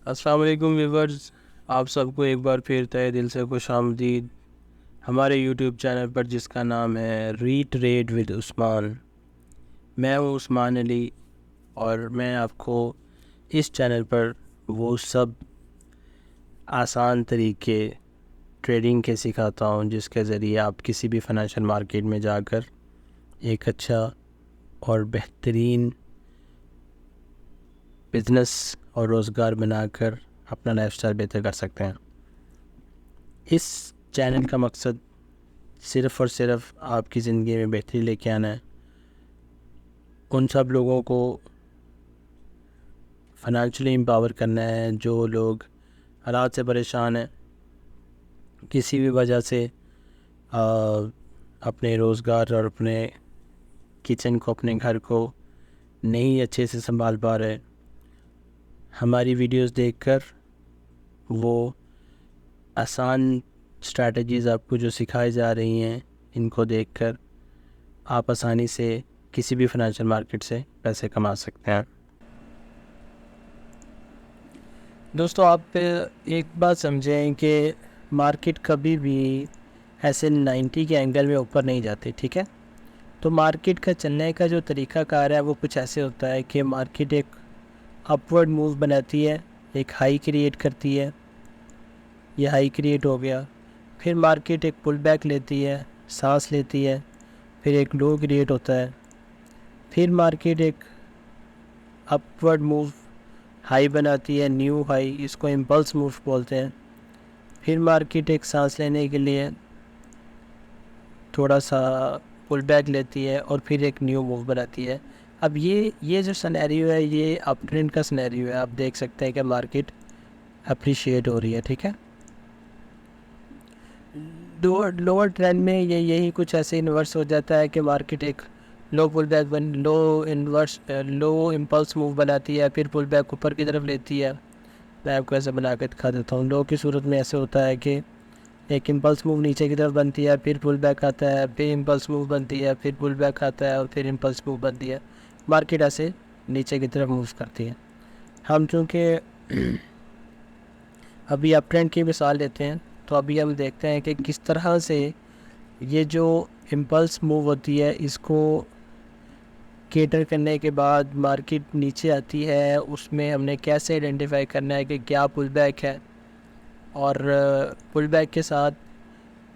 अस्सलाम वालेकुम व्यूवर्स, आप सबको एक बार फिर तहे दिल से खुशामदीद हमारे यूट्यूब चैनल पर जिसका नाम है रीट रेड विद उस्मान। मैं हूँ उस्मान अली और मैं आपको इस चैनल पर वो सब आसान तरीके ट्रेडिंग के सिखाता हूँ जिसके ज़रिए आप किसी भी फाइनेंशियल मार्केट में जाकर एक अच्छा और बेहतरीन बिज़नेस और रोज़गार बनाकर अपना लाइफस्टाइल बेहतर कर सकते हैं। इस चैनल का मकसद सिर्फ़ और सिर्फ आपकी ज़िंदगी में बेहतरी लेके आना है। उन सब लोगों को फाइनेंशियली एम्पावर करना है जो लोग हालात से परेशान हैं, किसी भी वजह से अपने रोज़गार और अपने किचन को, अपने घर को नहीं अच्छे से संभाल पा रहे। हमारी वीडियोस देखकर वो आसान स्ट्रैटेजीज़ आपको जो सिखाई जा रही हैं, इनको देखकर आप आसानी से किसी भी फाइनेंशियल मार्केट से पैसे कमा सकते हैं। दोस्तों, आप एक बात समझें कि मार्केट कभी भी ऐसे 90 के एंगल में ऊपर नहीं जाती, ठीक है। तो मार्केट का चलने का जो तरीक़ाकार है वो कुछ ऐसे होता है कि मार्केट एक अपवर्ड मूव बनाती है, एक हाई क्रिएट करती है, ये हाई क्रिएट हो गया, फिर मार्केट एक पुल बैक लेती है, सांस लेती है, फिर एक लो क्रिएट होता है, फिर मार्केट एक अपवर्ड मूव हाई बनाती है, न्यू हाई, इसको इम्पल्स मूव बोलते हैं। फिर मार्केट एक सांस लेने के लिए थोड़ा सा पुल बैक लेती है और फिर एक न्यू मूव बनाती है। अब ये जो सिनेरियो है ये अप ट्रेंड का सिनेरियो है। आप देख सकते हैं कि मार्केट अप्रिशिएट हो रही है, ठीक है। लोअर ट्रेंड में यही कुछ ऐसे इन्वर्स हो जाता है कि मार्केट एक लो पुल बैक लो इम्पल्स मूव बनाती है, फिर पुल बैक ऊपर की तरफ लेती है। मैं आपको ऐसे बना के दिखा देता हूँ। लो की सूरत में ऐसे होता है कि एक इम्पल्स मूव नीचे की तरफ बनती है, फिर पुल बैक आता है, फिर इम्पल्स मूव बनती है, फिर पुल बैक आता है और फिर इम्पल्स मूव बनती है। मार्केट ऐसे नीचे की तरफ मूव करती है। हम चूँकि अभी अप ट्रेंड की मिसाल लेते हैं, तो अभी हम देखते हैं कि किस तरह से ये जो इम्पल्स मूव होती है इसको केटर करने के बाद मार्केट नीचे आती है, उसमें हमने कैसे आइडेंटिफाई करना है कि क्या पुल बैक है और पुल बैक के साथ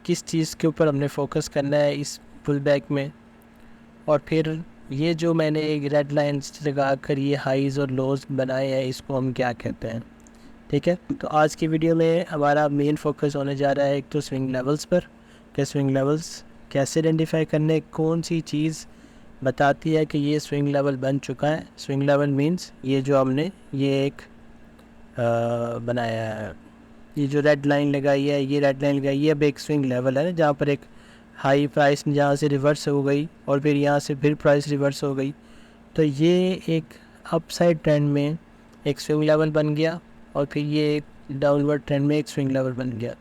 किस चीज़ के ऊपर हमने फोकस करना है इस पुल बैक में। और फिर ये जो मैंने एक रेड लाइन्स लगा कर ये हाईज़ और लोज़ बनाए हैं, इसको हम क्या कहते हैं, ठीक है। तो आज की वीडियो में हमारा मेन फोकस होने जा रहा है एक तो स्विंग लेवल्स पर, कि स्विंग लेवल्स कैसे आइडेंटिफाई करने, कौन सी चीज़ बताती है कि ये स्विंग लेवल बन चुका है। स्विंग लेवल मींस ये जो हमने ये एक बनाया है, ये जो रेड लाइन लगाई है, ये रेड लाइन लगाई है, अब एक स्विंग लेवल है जहाँ पर एक हाई प्राइस जहाँ से रिवर्स हो गई और फिर यहाँ से फिर प्राइस रिवर्स हो गई, तो ये एक अपसाइड ट्रेंड में एक स्विंग लेवल बन गया और फिर ये एक डाउनवर्ड ट्रेंड में एक स्विंग लेवल बन गया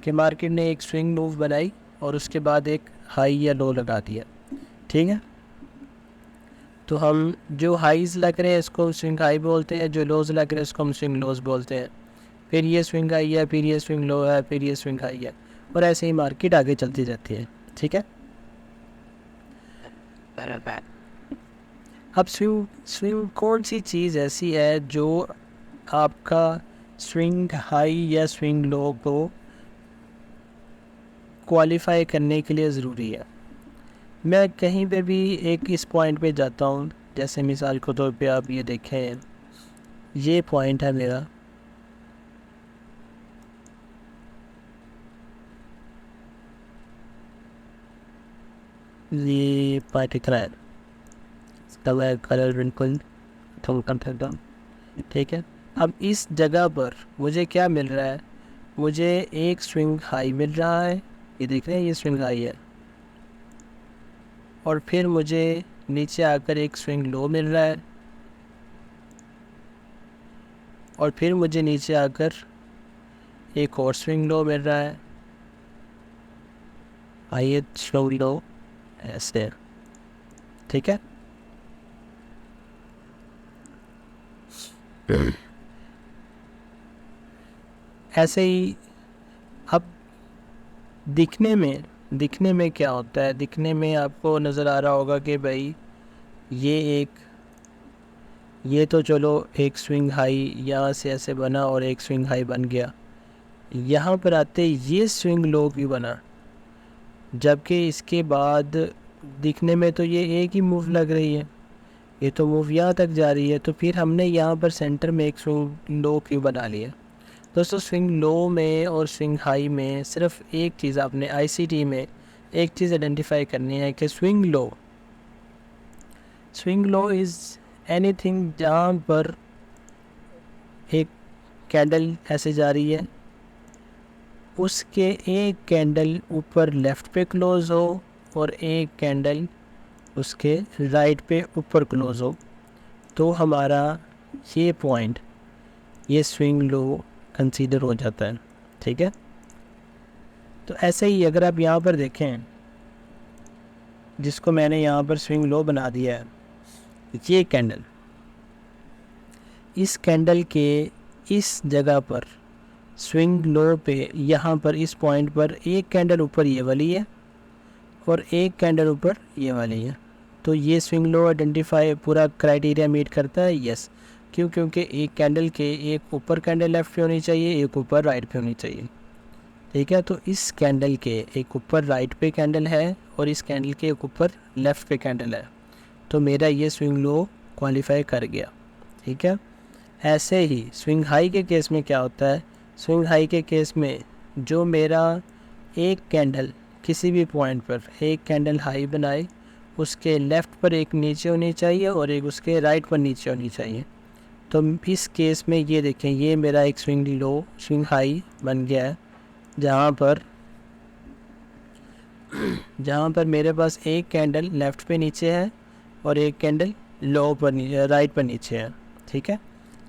कि मार्केट ने एक स्विंग मूव बनाई और उसके बाद एक हाई या लो लगा दिया, ठीक है। तो हम जो हाईज़ लग रहे हैं इसको स्विंग हाई बोलते हैं, जो लोज लग रहे हैं इसको हम स्विंग लोज बोलते हैं। फिर ये स्विंग हाई है, फिर ये स्विंग लो है, फिर ये स्विंग हाई है, और ऐसे ही मार्केट आगे चलती रहती है, ठीक है। अब स्विंग कौन सी चीज़ ऐसी है जो आपका स्विंग हाई या स्विंग लो को क्वालिफाई करने के लिए ज़रूरी है। मैं कहीं पे भी एक इस पॉइंट पे जाता हूँ, जैसे मिसाल के तौर पे आप ये देखें, ये पॉइंट है मेरा, ये पॉइंट इतना है, इसका कलर बिल्कुल ठीक है। अब इस जगह पर मुझे क्या मिल रहा है, मुझे एक स्विंग हाई मिल रहा है, ये देख रहे हैं ये स्विंग हाई है, और फिर मुझे नीचे आकर एक स्विंग लो मिल रहा है, और फिर मुझे नीचे आकर एक और स्विंग लो मिल रहा है, आइए स्विंग लो ऐसे, ठीक है। ऐसे ही अब दिखने में क्या होता है, दिखने में आपको नज़र आ रहा होगा कि भाई ये तो चलो एक स्विंग हाई यहाँ से ऐसे बना और एक स्विंग हाई बन गया, यहाँ पर आते ये स्विंग लो क्यों बना, जबकि इसके बाद दिखने में तो ये एक ही मूव लग रही है, ये तो मूव यहाँ तक जा रही है, तो फिर हमने यहाँ पर सेंटर में एक स्विंग लो क्यों बना लिया। दोस्तों स्विंग लो में और स्विंग हाई में सिर्फ एक चीज़ आपने आईसीटी में एक चीज़ आइडेंटिफाई करनी है कि स्विंग लो इज़ एनीथिंग जहाँ पर एक कैंडल ऐसे जा रही है, उसके एक कैंडल ऊपर लेफ़्ट पे क्लोज़ हो और एक कैंडल उसके राइट पे ऊपर क्लोज़ हो, तो हमारा ये पॉइंट ये स्विंग लो कंसीडर हो जाता है। ठीक है, तो ऐसे ही अगर आप यहाँ पर देखें, जिसको मैंने यहाँ पर स्विंग लो बना दिया है, ये कैंडल, इस कैंडल के इस जगह पर स्विंग लो पे यहाँ पर इस पॉइंट पर एक कैंडल ऊपर ये वाली है और एक कैंडल ऊपर ये वाली है, तो ये स्विंग लो आइडेंटिफाई पूरा क्राइटेरिया मीट करता है। यस, क्यों? क्योंकि एक कैंडल के एक ऊपर कैंडल लेफ़्ट पे होनी चाहिए, एक ऊपर राइट पे होनी चाहिए। ठीक है, तो इस कैंडल के एक ऊपर राइट पे कैंडल है और इस कैंडल के एक ऊपर लेफ़्ट पे कैंडल है, तो मेरा ये स्विंग लो क्वालिफाई कर गया। ठीक है, ऐसे ही स्विंग हाई के केस में क्या होता है, स्विंग हाई के केस में जो मेरा एक कैंडल किसी भी पॉइंट पर एक कैंडल हाई बनाए, उसके लेफ़्ट पर एक नीचे होनी चाहिए और एक उसके राइट पर नीचे होनी चाहिए। तो इस केस में ये देखें, ये मेरा एक स्विंग हाई बन गया है, जहाँ पर मेरे पास एक कैंडल लेफ़्ट पे नीचे है और एक कैंडल राइट पर नीचे है। ठीक है,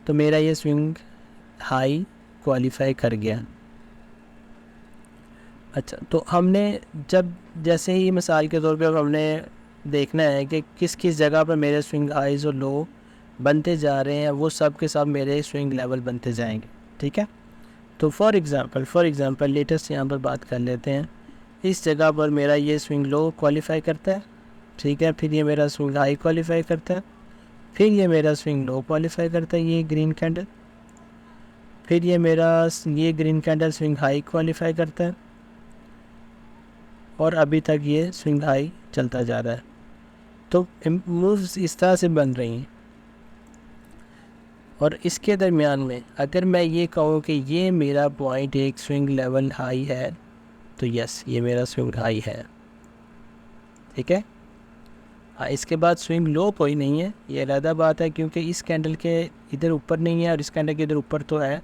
तो मेरा ये स्विंग हाई क्वालिफाई कर गया। अच्छा, तो हमने जैसे ही मिसाल के तौर पे अब हमने देखना है कि किस किस जगह पर मेरे स्विंग हाइज और लो बनते जा रहे हैं, वो सब के सब मेरे स्विंग लेवल बनते जाएंगे। ठीक है, तो फॉर एग्ज़ाम्पल लेटेस्ट यहाँ पर बात कर लेते हैं, इस जगह पर मेरा ये स्विंग लो क्वालिफाई करता है। ठीक है, फिर ये मेरा स्विंग हाई क्वालिफाई करता है, फिर ये मेरा स्विंग लो क्वालिफाई करता है, ये ग्रीन कैंडल, फिर ये green candle swing high qualify करता है और अभी तक ये स्विंग हाई चलता जा रहा है। तो मूव्स इस तरह से बन रही हैं। और इसके दरमियान में अगर मैं ये कहूँ कि ये मेरा पॉइंट एक स्विंग लेवल हाई है, तो यस, ये मेरा स्विंग हाई है। ठीक है, हाँ, इसके बाद स्विंग लो कोई नहीं है, ये अलग बात है, क्योंकि इस कैंडल के इधर ऊपर नहीं है और इस कैंडल के इधर ऊपर तो है।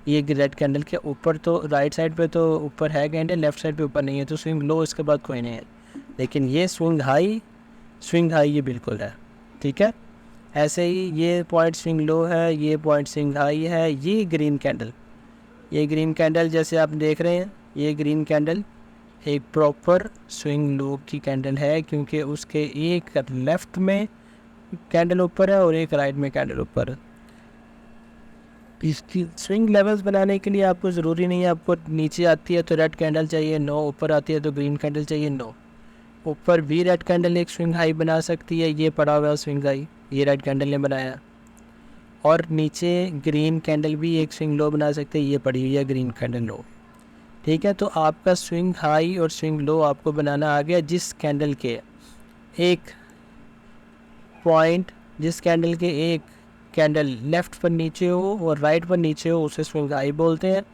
ये रेड कैंडल के ऊपर तो राइट साइड पे तो ऊपर है कैंडल, लेफ़्ट साइड पे ऊपर नहीं है, तो स्विंग लो इसके बाद कोई नहीं है। लेकिन ये स्विंग हाई ये बिल्कुल है। ठीक है, ऐसे ही ये पॉइंट स्विंग लो है, ये पॉइंट स्विंग हाई है। ये ग्रीन कैंडल जैसे आप देख रहे हैं, ये ग्रीन कैंडल एक प्रॉपर स्विंग लो की कैंडल है, क्योंकि उसके एक लेफ़्ट में कैंडल ऊपर है और एक राइट में कैंडल ऊपर है। इसकी स्विंग लेवल्स बनाने के लिए आपको ज़रूरी नहीं है आपको नीचे आती है तो रेड कैंडल चाहिए, नो, ऊपर आती है तो ग्रीन कैंडल चाहिए, नो। ऊपर भी रेड कैंडल एक स्विंग हाई बना सकती है, ये पड़ा हुआ है स्विंग हाई, ये रेड कैंडल ने बनाया। और नीचे ग्रीन कैंडल भी एक स्विंग लो बना सकते हैं, ये पड़ी हुई है ग्रीन कैंडल लो। ठीक है, तो आपका स्विंग हाई और स्विंग लो आपको बनाना आ गया, जिस कैंडल के एक कैंडल लेफ़्ट पर नीचे हो और राइट पर नीचे हो, उसे स्विंग हाई बोलते हैं।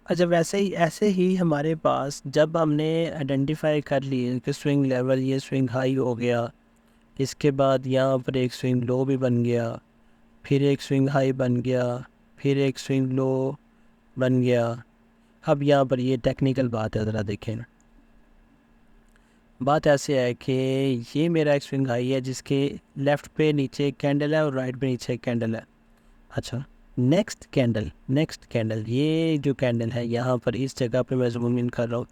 अच्छा, ऐसे ही हमारे पास जब हमने आइडेंटिफाई कर लिए कि स्विंग लेवल ये स्विंग हाई हो गया, इसके बाद यहाँ पर एक स्विंग लो भी बन गया, फिर एक स्विंग हाई बन गया, फिर एक स्विंग लो बन गया। अब यहाँ पर ये टेक्निकल बात है, ज़रा देखें ना। बात ऐसे है कि ये मेरा एक स्विंग हाई है जिसके लेफ़्ट पे नीचे एक कैंडल है और राइट पे नीचे एक कैंडल है। अच्छा, नेक्स्ट कैंडल ये जो कैंडल है यहाँ पर इस जगह पे मैं ज़ूम इन कर रहा हूँ,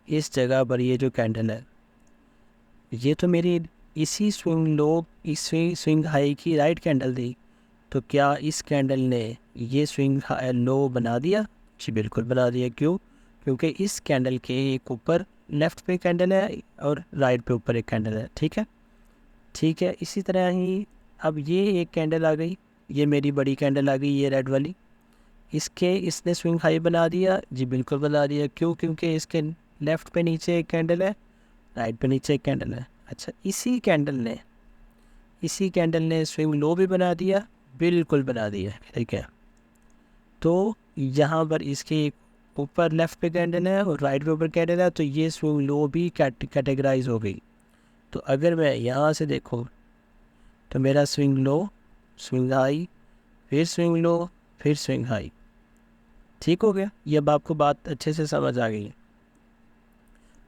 इस जगह पर ये जो कैंडल है ये तो मेरी इसी स्विंग हाई की राइट कैंडल थी, तो क्या इस कैंडल ने ये स्विंग लो बना दिया? जी बिल्कुल बना दिया। क्यों? क्योंकि इस कैंडल के एक ऊपर लेफ़्ट पे कैंडल है और राइट पे ऊपर एक कैंडल है। ठीक है, ठीक है। इसी तरह ही अब ये एक कैंडल आ गई, ये मेरी बड़ी कैंडल आ गई, ये रेड वाली। इसने स्विंग हाई बना दिया? जी बिल्कुल बना दिया। क्यों? क्योंकि इसके लेफ़्ट पे नीचे एक कैंडल है, राइट पे नीचे एक कैंडल है। अच्छा, इसी कैंडल ने स्विंग लो भी बना दिया? बिल्कुल बना दिया। ठीक है, तो यहाँ पर इसके ऊपर लेफ़्ट पे कैंडल है और राइट पे ऊपर कैंडल है, तो ये स्विंग लो भी कैटेगराइज हो गई। तो अगर मैं यहाँ से देखूँ तो मेरा स्विंग लो, स्विंग हाई, फिर स्विंग लो, फिर स्विंग हाई। ठीक हो गया? ये अब आपको बात अच्छे से समझ आ गई है।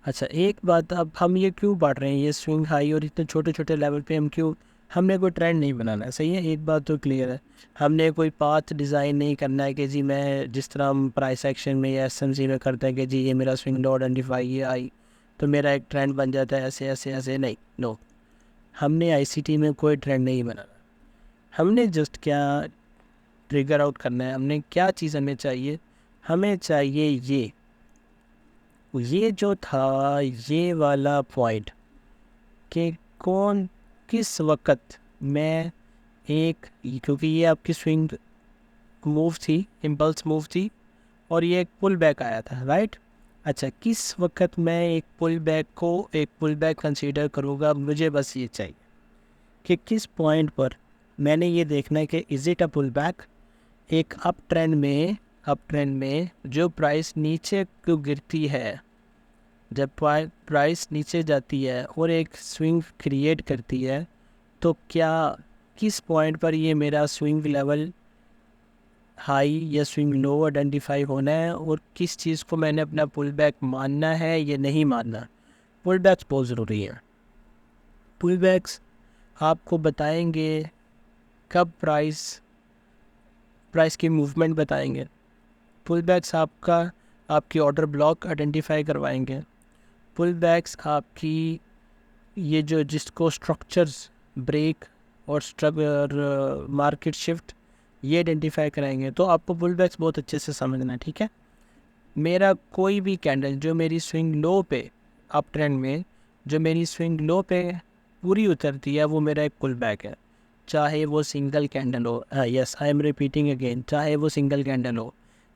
अच्छा, एक बात, अब हम ये क्यों बांट रहे हैं ये स्विंग हाई और इतने छोटे छोटे लेवल पे हम क्यों? हमने कोई ट्रेंड नहीं बनाना है, सही है, एक बात तो क्लियर है। हमने कोई पाथ डिज़ाइन नहीं करना है कि जी मैं जिस तरह हम प्राइस एक्शन में या एसएमसी में करते हैं कि जी ये मेरा स्विंग लो आइडेंटिफाई ये आई तो मेरा एक ट्रेंड बन जाता है, ऐसे ऐसे ऐसे नहीं। नो, हमने आईसीटी में कोई ट्रेंड नहीं बनाना। हमने जस्ट क्या ट्रिगर आउट करना है, हमने क्या चीज़ हमें चाहिए? हमें चाहिए ये जो था ये वाला पॉइंट कि कौन किस वक्त मैं एक, क्योंकि ये आपकी स्विंग मूव थी, इम्पल्स मूव थी और ये एक पुल बैक आया था, राइट? अच्छा, किस वक्त मैं एक पुल बैक कंसीडर करूँगा? मुझे बस ये चाहिए कि किस पॉइंट पर मैंने ये देखना है कि is it a pullback. एक अप ट्रेंड में जो प्राइस नीचे क्यों गिरती है, जब प्राइस नीचे जाती है और एक स्विंग क्रिएट करती है, तो क्या किस पॉइंट पर ये मेरा स्विंग लेवल हाई या स्विंग लो आइडेंटिफाई होना है और किस चीज़ को मैंने अपना पुल बैक मानना है या नहीं मानना। पुल बैक्स बहुत ज़रूरी है। पुल बैक्स आपको बताएंगे कब प्राइस की मूवमेंट बताएंगे। पुल बैक्स आपकी ऑर्डर ब्लॉक आइडेंटिफाई करवाएंगे। पुल बैक्स आपकी ये जो जिसको स्ट्रक्चर्स ब्रेक और मार्केट शिफ्ट ये आइडेंटिफाई कराएंगे। तो आपको पुल बैक्स बहुत अच्छे से समझना है, ठीक है। मेरा कोई भी कैंडल जो मेरी स्विंग लो पे अप ट्रेंड में जो मेरी स्विंग लो पे पूरी उतरती है वो मेरा एक पुल बैक है, चाहे वो सिंगल कैंडल हो। Yes, I am repeating again, चाहे वो सिंगल कैंडल हो।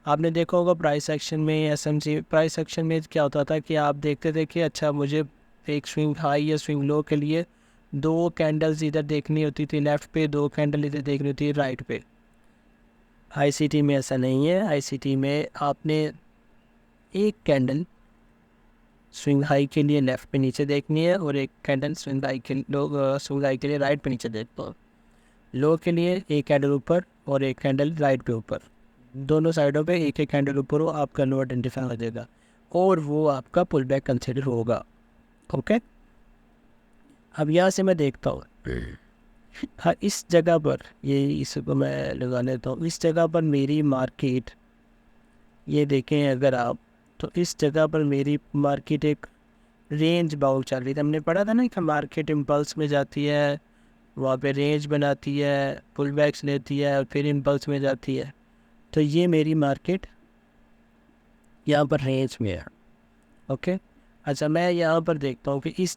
आपने देखा होगा प्राइस एक्शन में, एसएमसी प्राइस एक्शन में क्या होता था कि आप देखते थे कि अच्छा मुझे एक स्विंग हाई या स्विंग लो के लिए दो कैंडल्स इधर देखनी होती थी लेफ़्ट पे, दो कैंडल इधर देखनी होती थी राइट पे। आईसीटी में ऐसा नहीं है। आईसीटी में आपने एक कैंडल स्विंग हाई के लिए लेफ़्ट पे नीचे देखनी है और एक कैंडल स्विंग हाई के लिए राइट पे नीचे देखना है। लो के लिए एक कैंडल ऊपर और एक कैंडल राइट पे ऊपर, दोनों साइडों पे एक एक कैंडल ऊपर हो, आपका लो आइडेंटिफाई हो जाएगा और वो आपका पुल बैक कंसिडर होगा। ओके, अब यहाँ से मैं देखता हूँ, हाँ इस जगह पर ये इसको मैं लगा लेता हूँ। इस जगह पर मेरी मार्केट, ये देखें अगर आप, तो इस जगह पर मेरी मार्केट एक रेंज बाउंड चल रही थी। हमने पढ़ा था ना कि मार्केट इम्पल्स में जाती है, वहाँ पे रेंज बनाती है, पुल बैक्स लेती है और फिर इम्पल्स में जाती है। तो ये मेरी मार्केट यहाँ पर रेंज में है। ओके, अच्छा मैं यहाँ पर देखता हूँ कि इस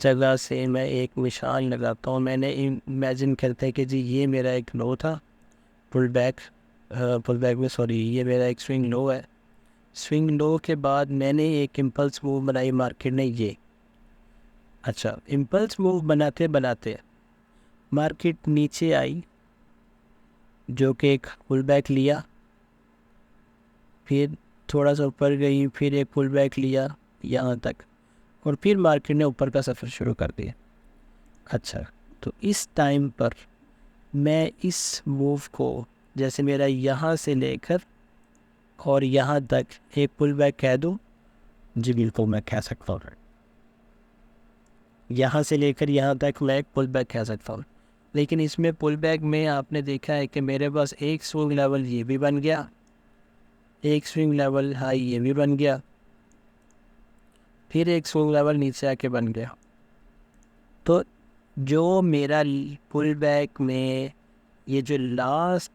जगह से मैं एक निशान लगाता हूँ। मैंने इमेजिन करते हैं कि जी ये मेरा एक लो था, पुल बैक में सॉरी, ये मेरा एक स्विंग लो है। स्विंग लो के बाद मैंने एक इम्पल्स मूव बनाई मार्केट ने ये। अच्छा, इम्पल्स मूव बनाते बनाते मार्केट नीचे आई, जो कि एक पुल बैक लिया, फिर थोड़ा सा ऊपर गई, फिर एक पुल बैक लिया यहाँ तक और फिर मार्केट ने ऊपर का सफ़र शुरू कर दिया। अच्छा, तो इस टाइम पर मैं इस मूव को, जैसे मेरा यहाँ से लेकर और यहाँ तक एक पुल बैक कह दूँ? जी बिल्कुल मैं कह सकता हूँ। यहाँ से लेकर यहाँ तक मैं एक पुल बैक कह सकता हूँ। लेकिन इसमें पुल बैक में आपने देखा है कि मेरे पास एक स्विंग लेवल ये भी बन गया, एक स्विंग लेवल हाई ये भी बन गया, फिर एक स्विंग लेवल नीचे आके बन गया। तो जो मेरा पुल बैक में ये जो लास्ट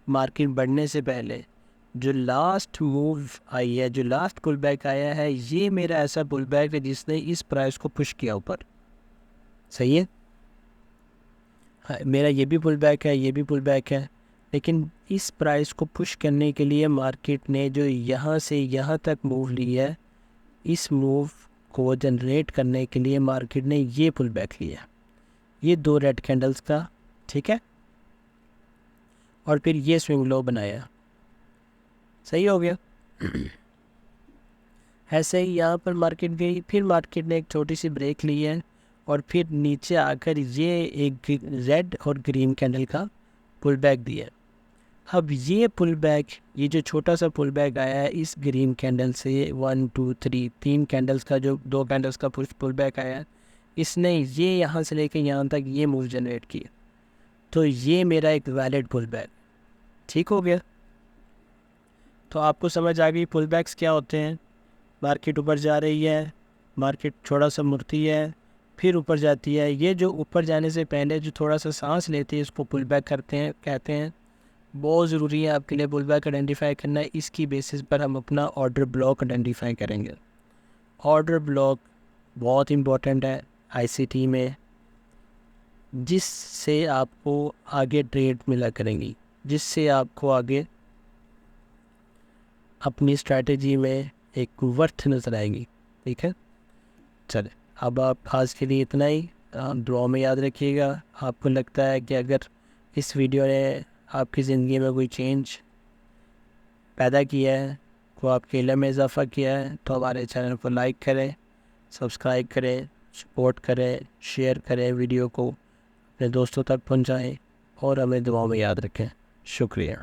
मार्केट बढ़ने से पहले जो लास्ट मूव आई है, जो लास्ट पुल बैक आया है, ये मेरा ऐसा पुल बैक है जिसने इस प्राइस को पुश किया ऊपर। सही है। हाँ, मेरा ये भी पुल बैक है, ये भी पुल बैक है, लेकिन इस प्राइस को पुश करने के लिए मार्केट ने जो यहाँ से यहाँ तक मूव ली है, इस मूव को जनरेट करने के लिए मार्केट ने ये पुल बैक लिया, ये 2 रेड कैंडल्स का, ठीक है, और फिर ये स्विंग लो बनाया। सही हो गया। ऐसे ही यहाँ पर मार्केट गई, फिर मार्केट ने एक छोटी सी ब्रेक ली है और फिर नीचे आकर ये एक रेड और ग्रीन कैंडल का पुल बैक दिया। अब ये पुल बैक, ये जो छोटा सा पुल बैक आया है इस ग्रीन कैंडल से 1 2 3 3 कैंडल्स का, जो 2 कैंडल्स का पुल बैक आया है, इसने ये यहाँ से लेकर यहाँ तक ये मूव जनरेट किया। तो ये मेरा एक वैलिड पुल बैक, ठीक हो गया। तो आपको समझ आ गई पुल बैक्स क्या होते हैं। मार्केट ऊपर जा रही है, मार्केट थोड़ा सा मुड़ती है, फिर ऊपर जाती है। ये जो ऊपर जाने से पहले जो थोड़ा सा सांस लेती है इसको पुल बैक करते हैं, कहते हैं। बहुत ज़रूरी है आपके लिए पुल बैक आइडेंटिफाई करना। इसकी बेसिस पर हम अपना ऑर्डर ब्लॉक आइडेंटिफाई करेंगे। ऑर्डर ब्लॉक बहुत इम्पोर्टेंट है आईसीटी में, जिससे आपको आगे ट्रेड मिला करेंगी, जिससे आपको आगे अपनी स्ट्रैटेजी में एक वर्थ नज़र आएगी। ठीक है, चले अब आप आज के लिए इतना ही। दुआ में याद रखिएगा। आपको लगता है कि अगर इस वीडियो ने आपकी ज़िंदगी में कोई चेंज पैदा किया है, को आपके इल्म में इजाफ़ा किया है, तो हमारे चैनल को लाइक करें, सब्सक्राइब करें, सपोर्ट करें, शेयर करें, वीडियो को अपने दोस्तों तक पहुंचाएं और हमें दुआ में याद रखें। शुक्रिया।